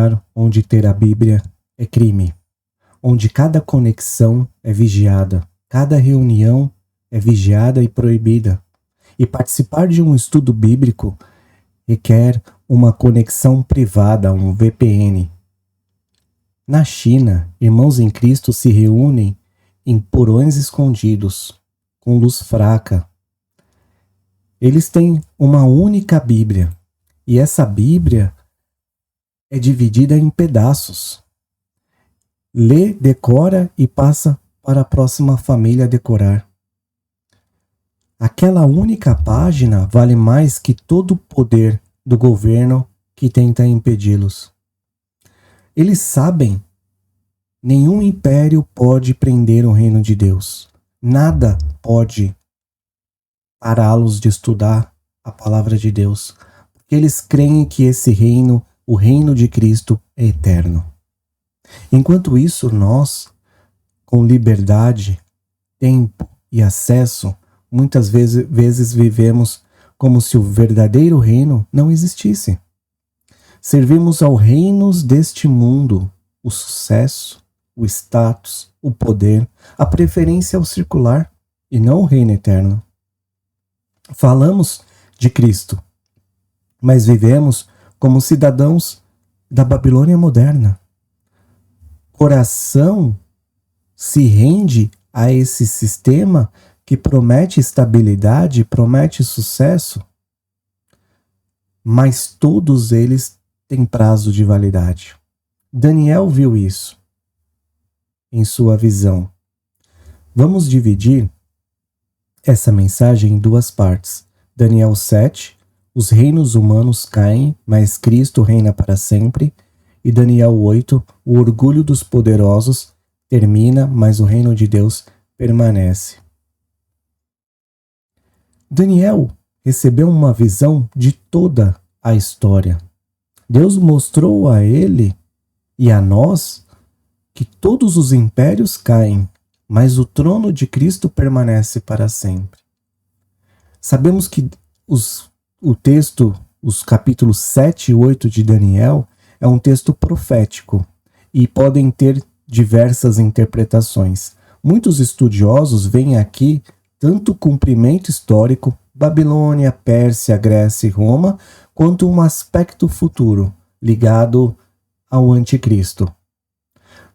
lugar onde ter a Bíblia é crime, onde cada conexão é vigiada, cada reunião é vigiada e proibida. E participar de um estudo bíblico requer uma conexão privada, um VPN. Na China, irmãos em Cristo se reúnem em porões escondidos, com luz fraca. Eles têm uma única Bíblia, e essa Bíblia é dividida em pedaços. Lê, decora e passa para a próxima família decorar. Aquela única página vale mais que todo o poder do governo que tenta impedi-los. Eles sabem, nenhum império pode prender o reino de Deus. Nada pode pará-los de estudar a palavra de Deus, porque eles creem que esse reino, o reino de Cristo, é eterno. Enquanto isso, nós, com liberdade, tempo e acesso, muitas vezes vivemos como se o verdadeiro reino não existisse. Servimos aos reinos deste mundo, o sucesso, o status, o poder, a preferência ao circular e não o reino eterno. Falamos de Cristo, mas vivemos como cidadãos da Babilônia moderna. Coração se rende a esse sistema que promete estabilidade, promete sucesso, mas todos eles têm prazo de validade. Daniel viu isso em sua visão. Vamos dividir essa mensagem em duas partes. Daniel 7, os reinos humanos caem, mas Cristo reina para sempre. E Daniel 8, o orgulho dos poderosos termina, mas o reino de Deus permanece. Daniel recebeu uma visão de toda a história. Deus mostrou a ele e a nós que todos os impérios caem, mas o trono de Cristo permanece para sempre. Sabemos que o texto, os capítulos 7 e 8 de Daniel, é um texto profético e podem ter diversas interpretações. Muitos estudiosos veem aqui tanto o cumprimento histórico, Babilônia, Pérsia, Grécia e Roma, quanto um aspecto futuro, ligado ao anticristo.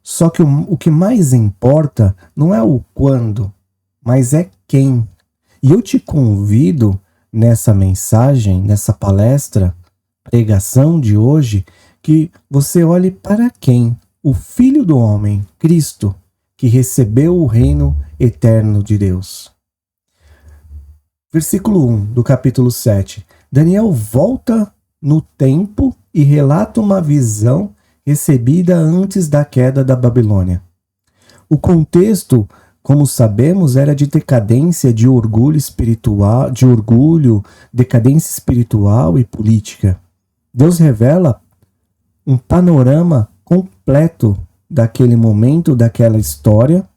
Só que o que mais importa não é o quando, mas é quem. E eu te convido nessa mensagem, nessa palestra, pregação de hoje, que você olhe para quem? O Filho do Homem, Cristo, que recebeu o reino eterno de Deus. Versículo 1 do capítulo 7. Daniel volta no tempo e relata uma visão recebida antes da queda da Babilônia. O contexto, como sabemos, era de decadência, de orgulho espiritual, decadência espiritual e política. Deus revela um panorama completo daquele momento, daquela história,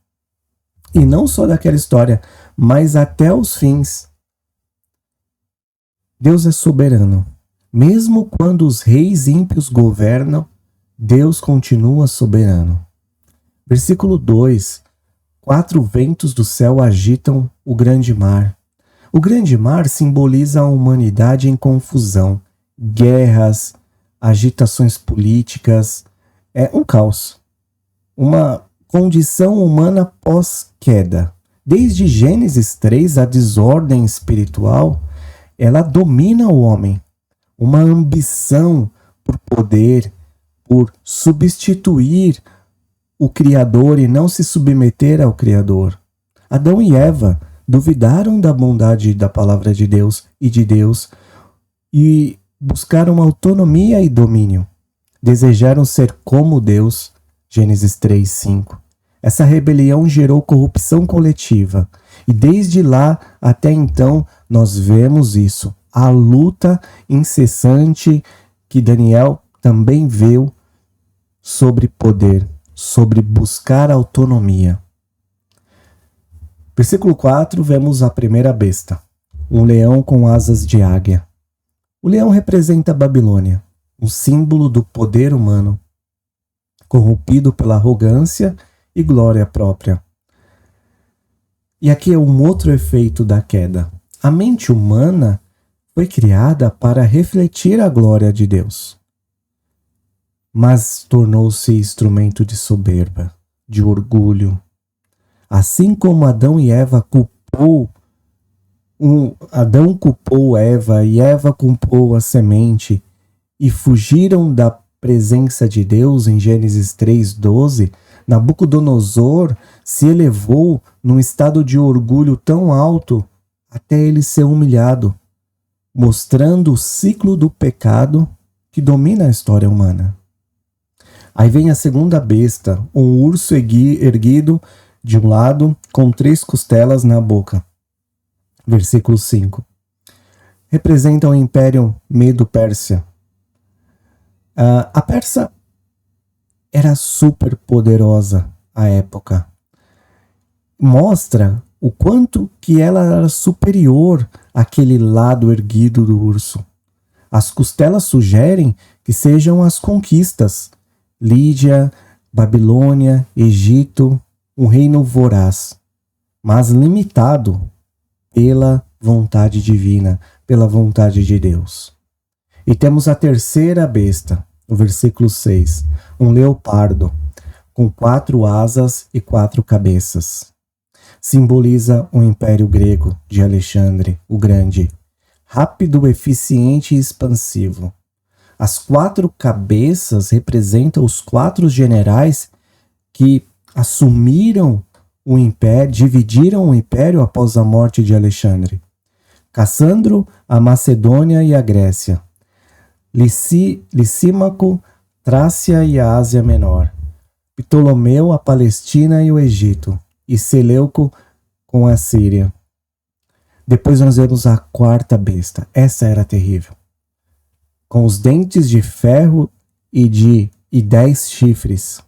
e não só daquela história, mas até os fins. Deus é soberano. Mesmo quando os reis ímpios governam, Deus continua soberano. Versículo 2. 4 ventos do céu agitam o grande mar. O grande mar simboliza a humanidade em confusão, guerras, agitações políticas, é um caos. Uma condição humana pós-queda. Desde Gênesis 3, a desordem espiritual, ela domina o homem. Uma ambição por poder, por substituir o Criador e não se submeter ao Criador. Adão e Eva duvidaram da bondade da palavra de Deus e buscaram autonomia e domínio. Desejaram ser como Deus. Gênesis 3, 5. Essa rebelião gerou corrupção coletiva. E desde lá até então nós vemos isso. A luta incessante que Daniel também viu sobre poder, sobre buscar autonomia. Versículo 4, vemos a primeira besta, um leão com asas de águia. O leão representa a Babilônia, um símbolo do poder humano, corrompido pela arrogância e glória própria. E aqui é um outro efeito da queda. A mente humana foi criada para refletir a glória de Deus, mas tornou-se instrumento de soberba, de orgulho. Assim como Adão culpou Eva e Eva culpou a semente e fugiram da presença de Deus em Gênesis 3:12, Nabucodonosor se elevou num estado de orgulho tão alto até ele ser humilhado, mostrando o ciclo do pecado que domina a história humana. Aí vem a segunda besta, um urso erguido de um lado com 3 costelas na boca. Versículo 5. Representa o Império Medo-Pérsia. A Pérsia era super poderosa à época. Mostra o quanto que ela era superior àquele lado erguido do urso. As costelas sugerem que sejam as conquistas. Lídia, Babilônia, Egito, um reino voraz, mas limitado pela vontade divina, pela vontade de Deus. E temos a terceira besta, no versículo 6, um leopardo, com 4 asas e 4 cabeças. Simboliza o Império Grego de Alexandre o Grande, rápido, eficiente e expansivo. As 4 cabeças representam os 4 generais que assumiram o império, dividiram o império após a morte de Alexandre. Cassandro, a Macedônia e a Grécia. Licímaco, Trácia e a Ásia Menor. Ptolomeu, a Palestina e o Egito. E Seleuco com a Síria. Depois nós vemos a 4ª besta. Essa era terrível. Com os dentes de ferro e 10 chifres.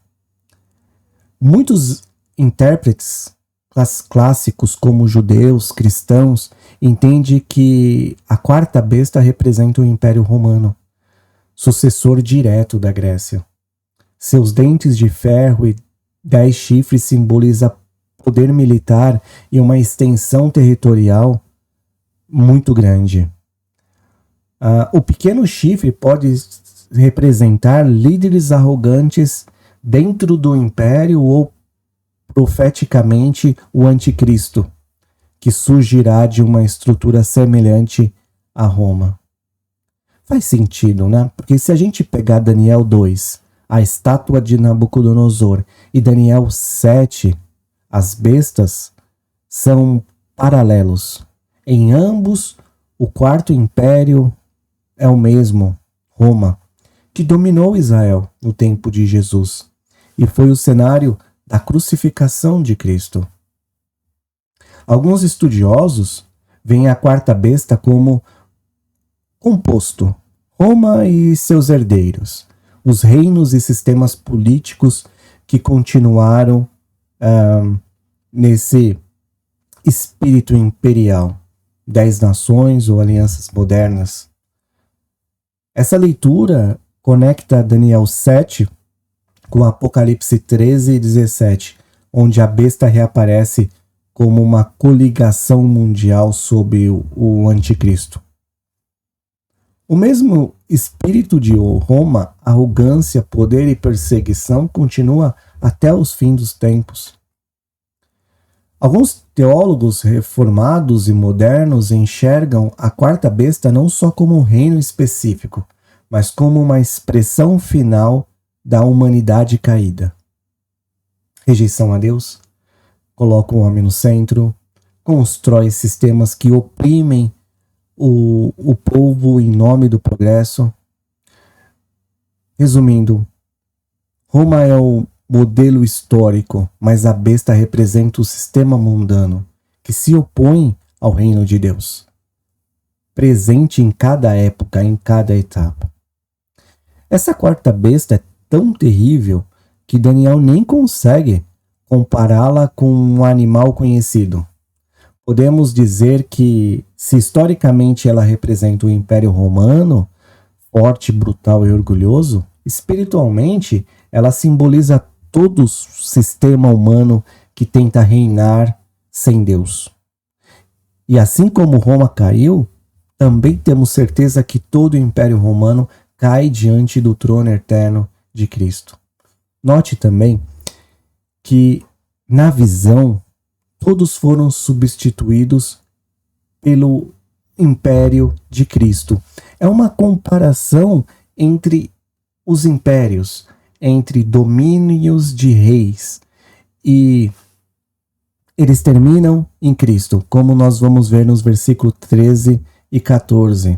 Muitos intérpretes clássicos, como judeus, cristãos, entendem que a 4ª besta representa o Império Romano, sucessor direto da Grécia. Seus dentes de ferro e 10 chifres simbolizam poder militar e uma extensão territorial muito grande. O pequeno chifre pode representar líderes arrogantes dentro do império ou profeticamente o anticristo, que surgirá de uma estrutura semelhante a Roma. Faz sentido, né? Porque se a gente pegar Daniel 2, a estátua de Nabucodonosor, e Daniel 7, as bestas, são paralelos. Em ambos, o 4º império é o mesmo, Roma, que dominou Israel no tempo de Jesus e foi o cenário da crucificação de Cristo. Alguns estudiosos veem a 4ª besta como composto, Roma e seus herdeiros, os reinos e sistemas políticos que continuaram nesse espírito imperial, 10 nações ou alianças modernas. Essa leitura conecta Daniel 7 com Apocalipse 13 e 17, onde a besta reaparece como uma coligação mundial sob o anticristo. O mesmo espírito de Roma, arrogância, poder e perseguição continua até os fins dos tempos. Alguns teólogos reformados e modernos enxergam a 4ª besta não só como um reino específico, mas como uma expressão final da humanidade caída. Rejeição a Deus, coloca o homem no centro, constrói sistemas que oprimem o povo em nome do progresso. Resumindo, Roma é o modelo histórico, mas a besta representa o sistema mundano que se opõe ao reino de Deus, presente em cada época, em cada etapa. Essa 4ª besta é tão terrível que Daniel nem consegue compará-la com um animal conhecido. Podemos dizer que, se historicamente ela representa o Império Romano, forte, brutal e orgulhoso, espiritualmente ela simboliza todo o sistema humano que tenta reinar sem Deus. E assim como Roma caiu, também temos certeza que todo o Império Romano cai diante do trono eterno de Cristo. Note também que, na visão, todos foram substituídos pelo Império de Cristo. É uma comparação entre os impérios, entre domínios de reis, e eles terminam em Cristo, como nós vamos ver nos versículos 13 e 14.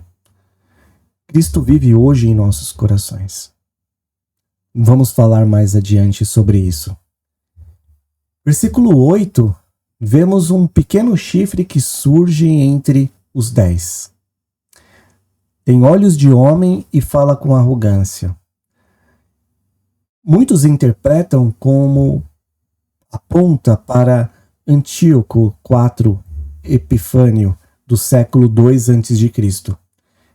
Cristo vive hoje em nossos corações. Vamos falar mais adiante sobre isso. Versículo 8, vemos um pequeno chifre que surge entre os 10. Tem olhos de homem e fala com arrogância. Muitos interpretam como aponta para Antíoco IV Epifânio, do século II a.C.,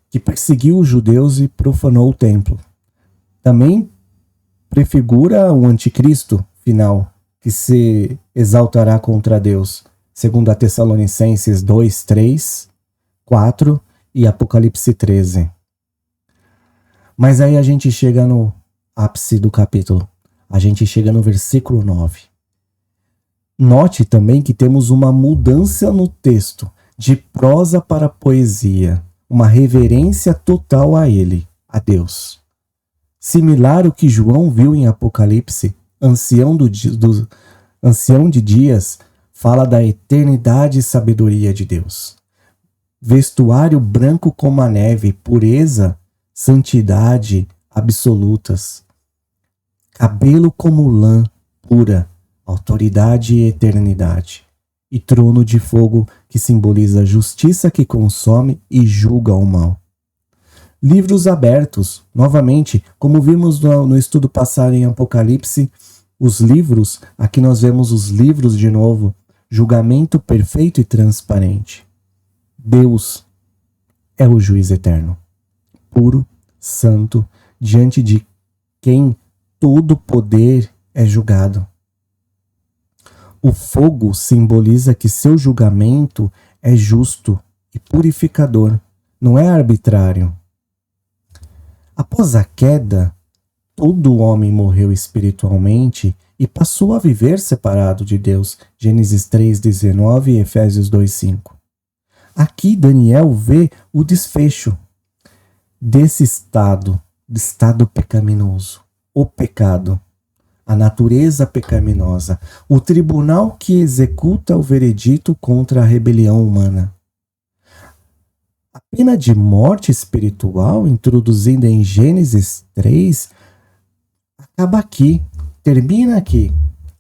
que perseguiu os judeus e profanou o templo. Também prefigura o anticristo final, que se exaltará contra Deus, segundo a Tessalonicenses 2, 3, 4 e Apocalipse 13. Mas aí a gente chega no ápice do capítulo. A gente chega no versículo 9. Note também que temos uma mudança no texto, de prosa para poesia, uma reverência total a ele, a Deus. Similar ao que João viu em Apocalipse, ancião de dias, fala da eternidade e sabedoria de Deus. Vestuário branco como a neve, pureza, santidade absolutas. Cabelo como lã pura, autoridade e eternidade. E trono de fogo que simboliza a justiça que consome e julga o mal. Livros abertos, novamente, como vimos no estudo passado em Apocalipse, os livros, aqui nós vemos os livros de novo, julgamento perfeito e transparente. Deus é o juiz eterno, puro, santo, diante de quem todo poder é julgado. O fogo simboliza que seu julgamento é justo e purificador, não é arbitrário. Após a queda, todo homem morreu espiritualmente e passou a viver separado de Deus. Gênesis 3:19 e Efésios 2:5. Aqui Daniel vê o desfecho desse estado pecaminoso, o pecado, a natureza pecaminosa, o tribunal que executa o veredito contra a rebelião humana. A pena de morte espiritual, introduzida em Gênesis 3, acaba aqui, termina aqui,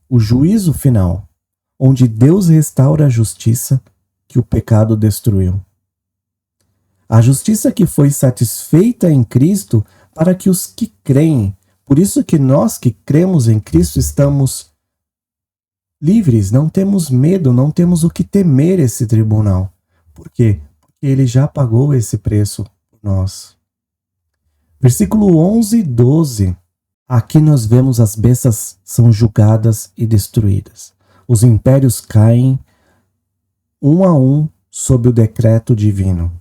o juízo final, onde Deus restaura a justiça que o pecado destruiu. A justiça que foi satisfeita em Cristo para que os que creem. Por isso que nós que cremos em Cristo estamos livres, não temos medo, não temos o que temer esse tribunal. Por quê? Porque ele já pagou esse preço por nós. Versículo 11 e 12. Aqui nós vemos as bestas são julgadas e destruídas. Os impérios caem um a um sob o decreto divino.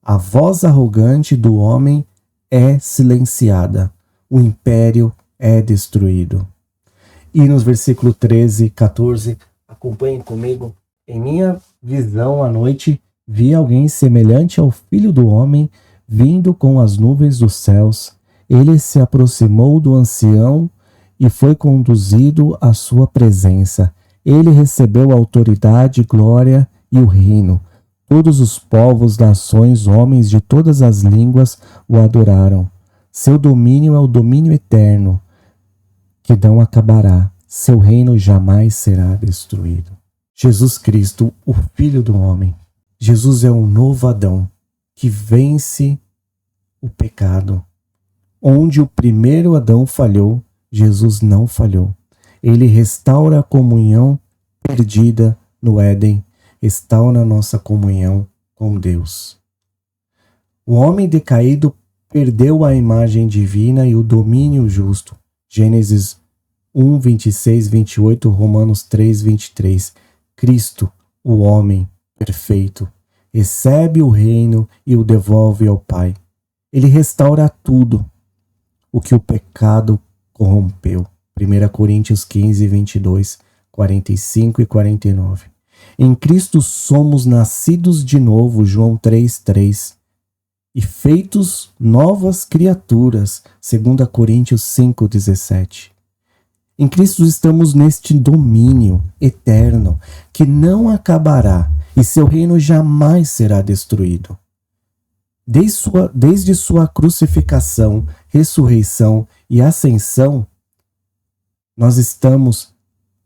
A voz arrogante do homem é silenciada. O império é destruído. E nos versículos 13 e 14, acompanhem comigo. Em minha visão à noite, vi alguém semelhante ao Filho do Homem, vindo com as nuvens dos céus. Ele se aproximou do ancião e foi conduzido à sua presença. Ele recebeu a autoridade, glória e o reino. Todos os povos, nações, homens de todas as línguas o adoraram. Seu domínio é o domínio eterno, que não acabará. Seu reino jamais será destruído. Jesus Cristo, o Filho do Homem. Jesus é um novo Adão que vence o pecado. Onde o primeiro Adão falhou, Jesus não falhou. Ele restaura a comunhão perdida no Éden, restaura a nossa comunhão com Deus. O homem decaído perdeu a imagem divina e o domínio justo. Gênesis 1, 26, 28, Romanos 3, 23. Cristo, o homem perfeito, recebe o reino e o devolve ao Pai. Ele restaura tudo o que o pecado corrompeu. 1 Coríntios 15, 22, 45 e 49. Em Cristo somos nascidos de novo, João 3, 3. E feitos novas criaturas, 2 Coríntios 5, 17. Em Cristo estamos neste domínio eterno que não acabará e seu reino jamais será destruído. Desde sua crucificação, ressurreição e ascensão, nós estamos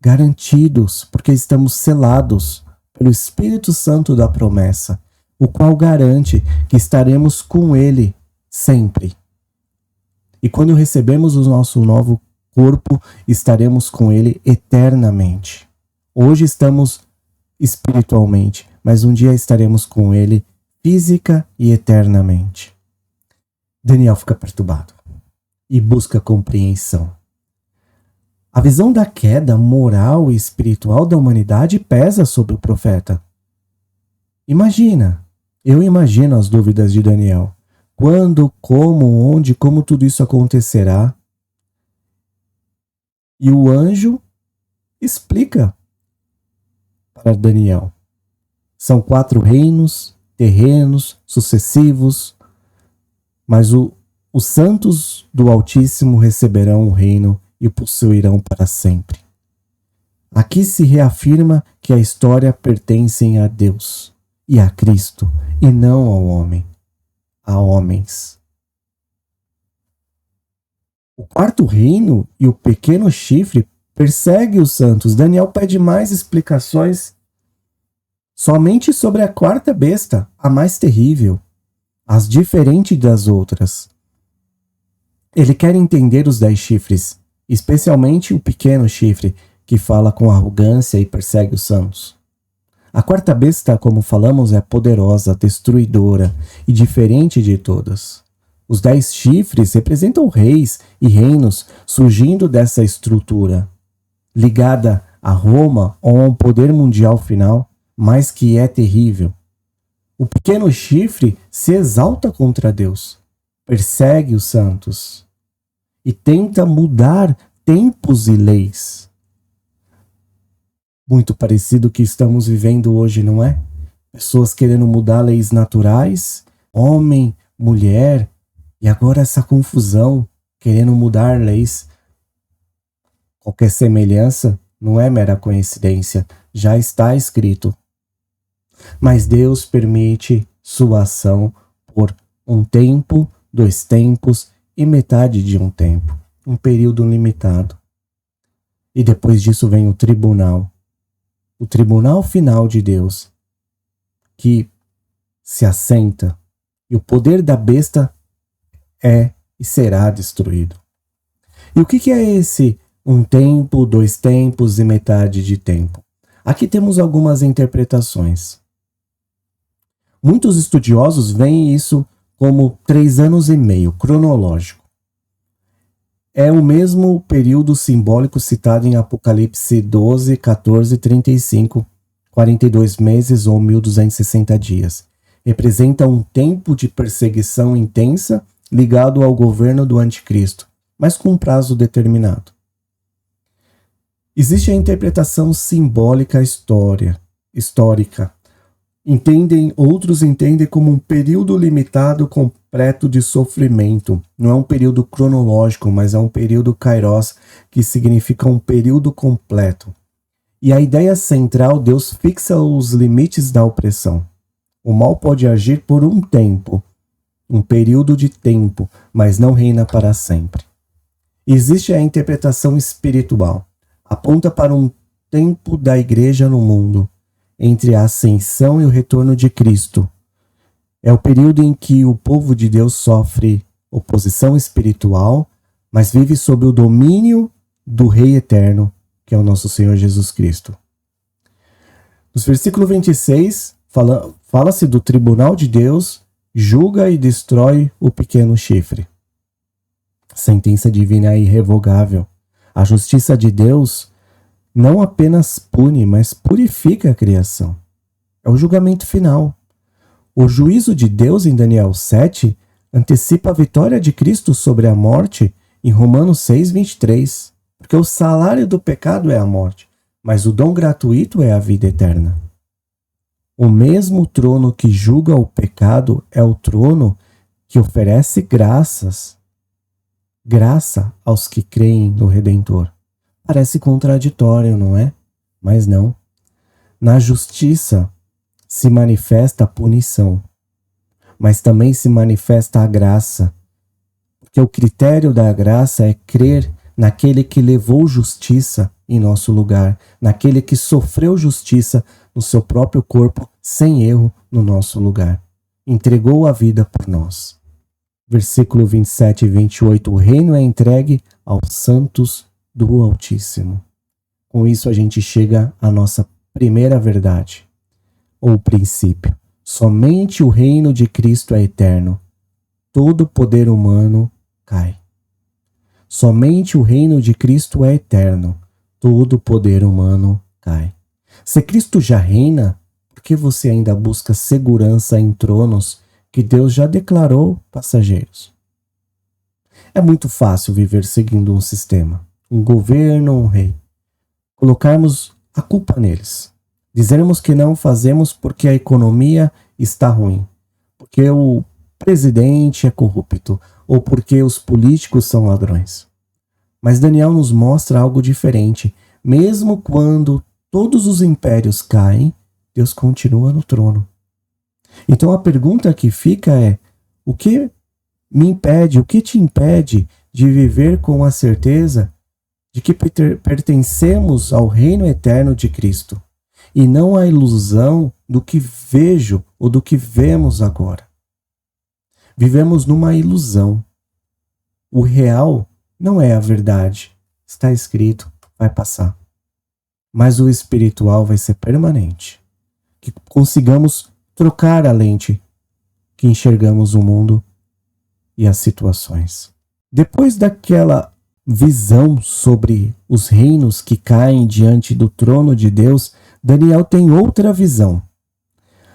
garantidos, porque estamos selados pelo Espírito Santo da promessa, o qual garante que estaremos com Ele sempre. E quando recebemos o nosso novo corpo, estaremos com Ele eternamente. Hoje estamos espiritualmente, mas um dia estaremos com Ele física e eternamente. Daniel fica perturbado e busca compreensão. A visão da queda moral e espiritual da humanidade pesa sobre o profeta. Eu imagino as dúvidas de Daniel. Quando, como, onde, como tudo isso acontecerá? E o anjo explica para Daniel. São 4 reinos, terrenos, sucessivos, mas os santos do Altíssimo receberão o reino e o possuirão para sempre. Aqui se reafirma que a história pertence a Deus e a Cristo, e não ao homem, a homens. O 4º reino e o pequeno chifre perseguem os santos. Daniel pede mais explicações somente sobre a 4ª besta, a mais terrível, as diferentes das outras. Ele quer entender os 10 chifres, especialmente o pequeno chifre, que fala com arrogância e persegue os santos. A 4ª besta, como falamos, é poderosa, destruidora e diferente de todas. Os 10 chifres representam reis e reinos surgindo dessa estrutura, ligada a Roma ou a um poder mundial final, mas que é terrível. O pequeno chifre se exalta contra Deus, persegue os santos e tenta mudar tempos e leis. Muito parecido com o que estamos vivendo hoje, não é? Pessoas querendo mudar leis naturais, homem, mulher, e agora essa confusão, querendo mudar leis. Qualquer semelhança não é mera coincidência, já está escrito. Mas Deus permite sua ação por um tempo, 2 tempos e metade de um tempo, um período limitado. E depois disso vem o tribunal final de Deus, que se assenta, e o poder da besta é e será destruído. E o que é esse um tempo, 2 tempos e metade de tempo? Aqui temos algumas interpretações. Muitos estudiosos veem isso como 3 anos e meio, cronológico. É o mesmo período simbólico citado em Apocalipse 12, 14 e 35, 42 meses ou 1260 dias. Representa um tempo de perseguição intensa ligado ao governo do anticristo, mas com um prazo determinado. Existe a interpretação simbólica histórica. Outros entendem como um período limitado completo de sofrimento. Não é um período cronológico, mas é um período kairos, que significa um período completo. E a ideia central, Deus fixa os limites da opressão. O mal pode agir por um tempo, um período de tempo, mas não reina para sempre. Existe a interpretação espiritual. Aponta para um tempo da igreja no mundo, entre a ascensão e o retorno de Cristo. É o período em que o povo de Deus sofre oposição espiritual, mas vive sob o domínio do Rei Eterno, que é o nosso Senhor Jesus Cristo. No versículo 26, fala-se do tribunal de Deus, julga e destrói o pequeno chifre. Sentença divina é irrevogável. A justiça de Deus não apenas pune, mas purifica a criação. É o julgamento final. O juízo de Deus em Daniel 7 antecipa a vitória de Cristo sobre a morte em Romanos 6:23, porque o salário do pecado é a morte, mas o dom gratuito é a vida eterna. O mesmo trono que julga o pecado é o trono que oferece graça aos que creem no Redentor. Parece contraditório, não é? Mas não. Na justiça se manifesta a punição, mas também se manifesta a graça, porque o critério da graça é crer naquele que levou justiça em nosso lugar, naquele que sofreu justiça no seu próprio corpo, sem erro, no nosso lugar. Entregou a vida por nós. Versículo 27 e 28, o reino é entregue aos santos do Altíssimo. Com isso a gente chega à nossa primeira verdade, ou princípio. Somente o reino de Cristo é eterno. Todo poder humano cai. Somente o reino de Cristo é eterno. Todo poder humano cai. Se Cristo já reina, por que você ainda busca segurança em tronos que Deus já declarou passageiros? É muito fácil viver seguindo um sistema, um governo, um rei. Colocarmos a culpa neles. Dizermos que não fazemos porque a economia está ruim, porque o presidente é corrupto ou porque os políticos são ladrões. Mas Daniel nos mostra algo diferente. Mesmo quando todos os impérios caem, Deus continua no trono. Então a pergunta que fica é: o que te impede de viver com a certeza de que pertencemos ao reino eterno de Cristo, e não à ilusão do que vejo ou do que vemos agora? Vivemos numa ilusão. O real não é a verdade. Está escrito, vai passar. Mas o espiritual vai ser permanente. Que consigamos trocar a lente que enxergamos o mundo e as situações. Depois daquela visão sobre os reinos que caem diante do trono de Deus, Daniel tem outra visão.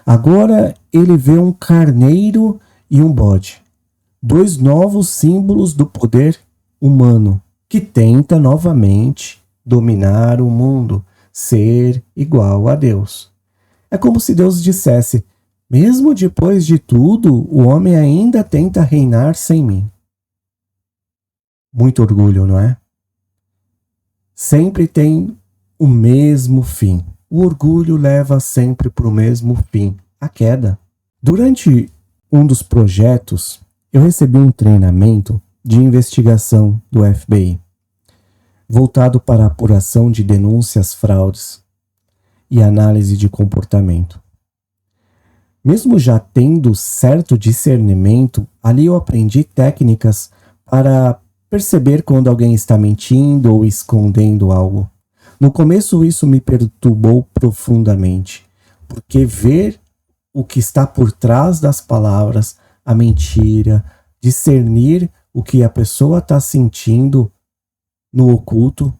Agora ele vê um carneiro e um bode, dois novos símbolos do poder humano, que tenta novamente dominar o mundo, ser igual a Deus. É como se Deus dissesse: mesmo depois de tudo, o homem ainda tenta reinar sem mim. Muito orgulho, não é? Sempre tem o mesmo fim. O orgulho leva sempre para o mesmo fim, a queda. Durante um dos projetos, eu recebi um treinamento de investigação do FBI, voltado para a apuração de denúncias, fraudes e análise de comportamento. Mesmo já tendo certo discernimento, ali eu aprendi técnicas para perceber quando alguém está mentindo ou escondendo algo. No começo isso me perturbou profundamente, porque ver o que está por trás das palavras, a mentira, discernir o que a pessoa está sentindo no oculto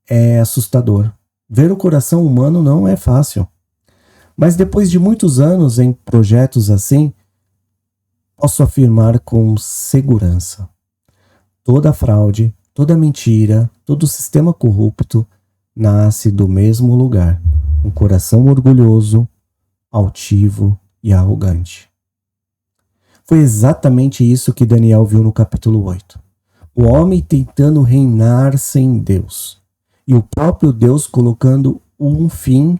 é assustador. Ver o coração humano não é fácil. Mas depois de muitos anos em projetos assim, posso afirmar com segurança: toda fraude, toda mentira, todo sistema corrupto nasce do mesmo lugar, um coração orgulhoso, altivo e arrogante. Foi exatamente isso que Daniel viu no capítulo 8. O homem tentando reinar sem Deus, e o próprio Deus colocando um fim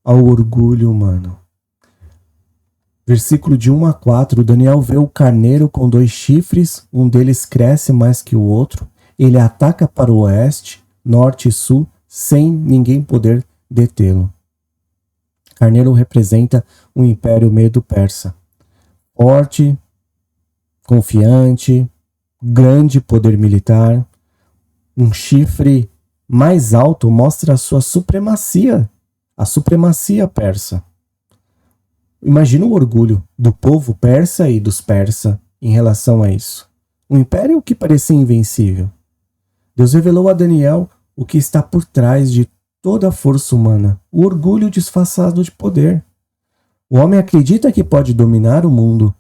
ao orgulho humano. Versículo de 1 a 4, Daniel vê o carneiro com 2 chifres, um deles cresce mais que o outro, ele ataca para o oeste, norte e sul, sem ninguém poder detê-lo. Carneiro representa um império medo-persa, forte, confiante, grande poder militar. Um chifre mais alto mostra a sua supremacia, a supremacia persa. Imagina o orgulho do povo persa e dos persas em relação a isso. um império que parecia invencível. Deus revelou a Daniel o que está por trás de toda a força humana, o orgulho disfarçado de poder. O homem acredita que pode dominar o mundo,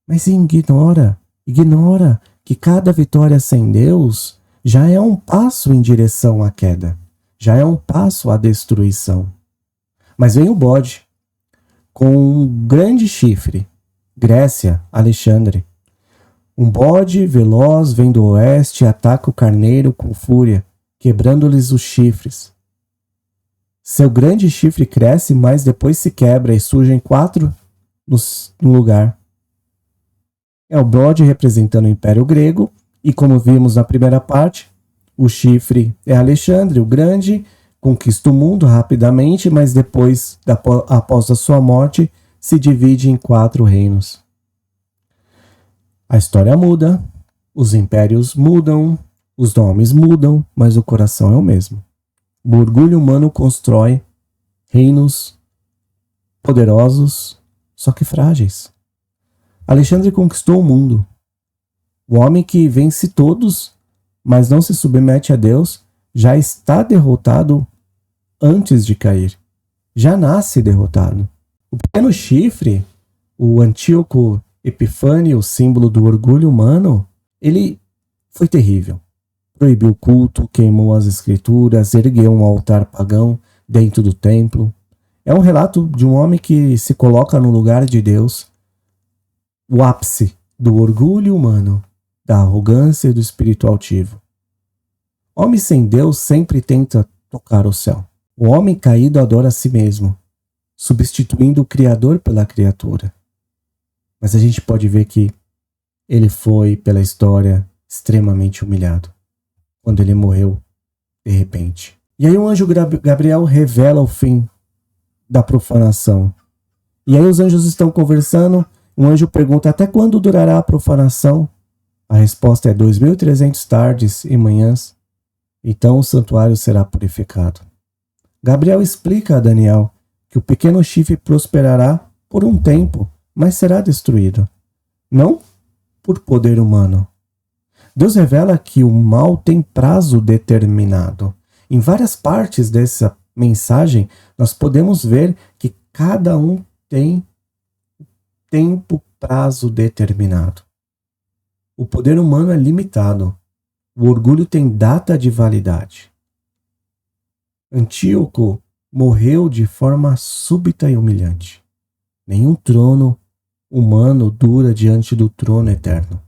mas ignora que cada vitória sem Deus já é um passo em direção à queda, já é um passo à destruição. Mas vem o bode, com um grande chifre, Grécia, Alexandre. Um bode veloz vem do oeste e ataca o carneiro com fúria, quebrando-lhes os chifres. Seu grande chifre cresce, mas depois se quebra e surgem 4 no lugar. É o bode representando o Império Grego, e como vimos na primeira parte, o chifre é Alexandre o Grande, conquista o mundo rapidamente, mas depois, após a sua morte, se divide em 4 reinos. A história muda, os impérios mudam, os nomes mudam, mas o coração é o mesmo. O orgulho humano constrói reinos poderosos, só que frágeis. Alexandre conquistou o mundo. O homem que vence todos, mas não se submete a Deus, já está derrotado antes de cair. Já nasce derrotado. O pequeno chifre, o Antíoco Epifânio, o símbolo do orgulho humano, ele foi terrível. Proibiu o culto, queimou as escrituras, ergueu um altar pagão dentro do templo. É um relato de um homem que se coloca no lugar de Deus, o ápice do orgulho humano, da arrogância e do espírito altivo. Homem sem Deus sempre tenta tocar o céu. O homem caído adora a si mesmo, substituindo o Criador pela criatura. Mas a gente pode ver que ele foi, pela história, extremamente humilhado, quando ele morreu de repente. E aí o anjo Gabriel revela o fim da profanação. E aí os anjos estão conversando, um anjo pergunta: até quando durará a profanação? A resposta é 2.300 tardes e manhãs. Então o santuário será purificado. Gabriel explica a Daniel que o pequeno chifre prosperará por um tempo, mas será destruído, não por poder humano. Deus revela que o mal tem prazo determinado. Em várias partes dessa mensagem, nós podemos ver que cada um tem tempo, prazo determinado. O poder humano é limitado. O orgulho tem data de validade. Antíoco morreu de forma súbita e humilhante. Nenhum trono humano dura diante do trono eterno.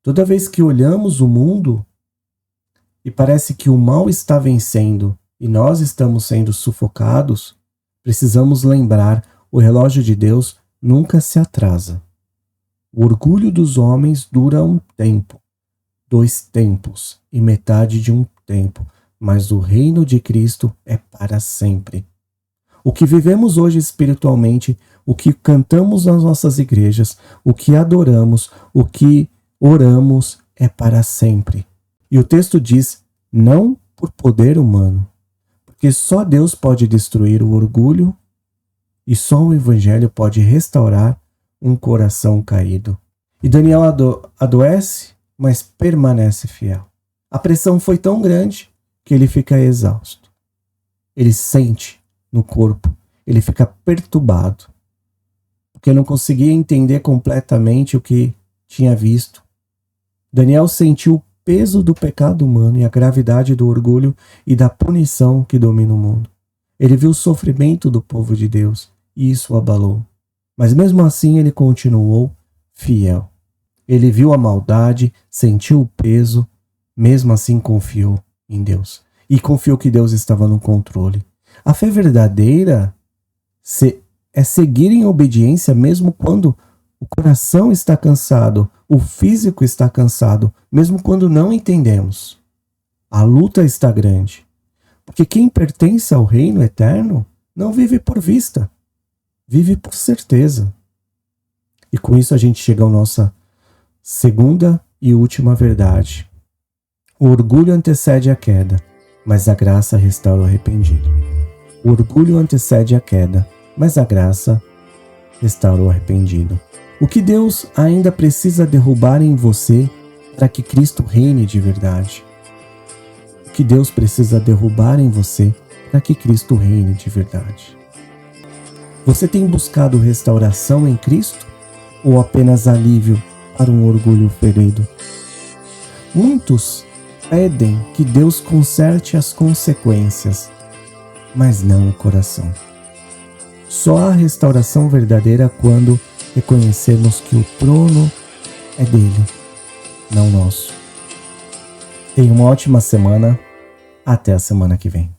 Toda vez que olhamos o mundo e parece que o mal está vencendo e nós estamos sendo sufocados, precisamos lembrar: o relógio de Deus nunca se atrasa. O orgulho dos homens dura um tempo, 2 tempos e metade de um tempo, mas o reino de Cristo é para sempre. O que vivemos hoje espiritualmente, o que cantamos nas nossas igrejas, o que adoramos, o que oramos é para sempre. E o texto diz: não por poder humano, porque só Deus pode destruir o orgulho e só o Evangelho pode restaurar um coração caído. E Daniel adoece, mas permanece fiel. A pressão foi tão grande que ele fica exausto. Ele sente no corpo, ele fica perturbado, porque não conseguia entender completamente o que tinha visto. Daniel sentiu o peso do pecado humano e a gravidade do orgulho e da punição que domina o mundo. Ele viu o sofrimento do povo de Deus e isso o abalou. Mas mesmo assim ele continuou fiel. Ele viu a maldade, sentiu o peso, mesmo assim confiou em Deus. E confiou que Deus estava no controle. A fé verdadeira é seguir em obediência mesmo quando o coração está cansado, o físico está cansado, mesmo quando não entendemos. A luta está grande. Porque quem pertence ao reino eterno não vive por vista, vive por certeza. E com isso a gente chega à nossa segunda e última verdade. O orgulho antecede a queda, mas a graça restaura o arrependido. O orgulho antecede a queda, mas a graça restaura o arrependido. O que Deus ainda precisa derrubar em você para que Cristo reine de verdade? O que Deus precisa derrubar em você para que Cristo reine de verdade? Você tem buscado restauração em Cristo ou apenas alívio para um orgulho ferido? Muitos pedem que Deus conserte as consequências, mas não o coração. Só há restauração verdadeira quando reconhecermos que o trono é dele, não nosso. Tenha uma ótima semana. Até a semana que vem.